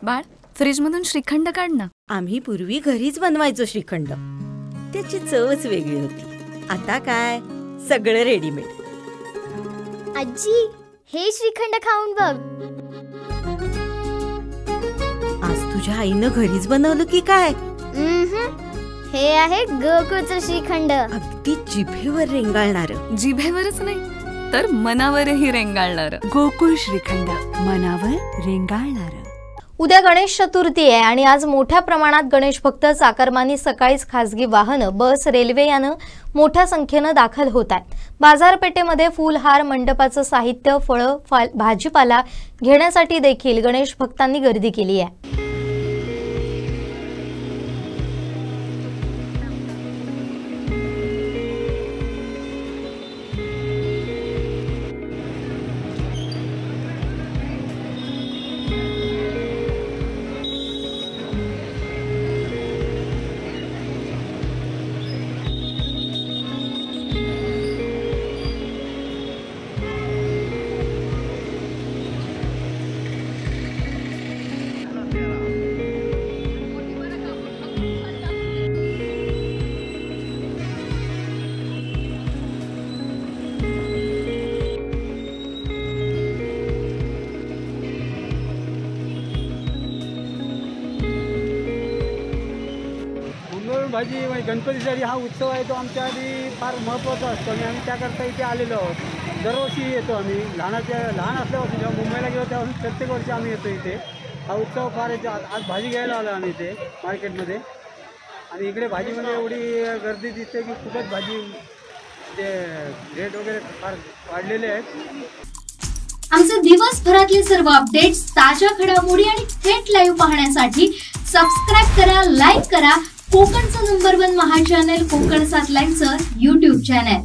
बाळ, फ्रीजमधून श्रीखंड काढ ना. आम्ही पूर्वी घरीच बनवायचो श्रीखंड. त्याची चवच वेगळी होती. आता काय सगळं रेडीमेड. आजी, हे श्रीखंड खाऊन बघ. आज तुझ्या आईनं घरीच बनवलं की काय? हे आहे गोकुळचं श्रीखंड. अगदी जिभेवर रेंगाळणार. जिभेवरच नाही तर मनावरही रेंगाळणार. गोकुळ श्रीखंड, मनावर रेंगाळणार. उद्या गणेश चतुर्थी आहे आणि आज मोठ्या प्रमाणात गणेश भक्त चाकरमानी सकाळीच खासगी वाहनं, बस, रेल्वे यानं मोठ्या संख्येनं दाखल होत आहेत. बाजारपेठेमध्ये फुलहार, मंडपाचं साहित्य, फळं, भाजीपाला घेण्यासाठी देखील गणेश भक्तांनी गर्दी केली आहे. भाजी गणपतीसाठी हा उत्सव आहे तो आमच्यासाठी फार महत्त्वाचा असतो आणि आम्ही त्याकरता इथे आलेलो आहोत. दरवर्षी येतो आम्ही. लहान असल्यापासून जेव्हा मुंबईला गेलो तेव्हा प्रत्येक वर्षी आम्ही येतो इथे. हा उत्सव फार येतो. आज भाजी घ्यायला आलो आम्ही इथे मार्केटमध्ये आणि इकडे भाजीमध्ये एवढी गर्दी दिसते की खूपच भाजी ते रेट वगैरे फार वाढलेले आहेत. आमचे दिवसभरातले सर्व अपडेट्स, ताज्या घडामोडी आणि थेट लाईव्ह पाहण्यासाठी सबस्क्राईब करा, लाईक करा कोकणचं नंबर 1 महा चॅनल कोकण 7 लाईव्हचं YouTube चॅनल.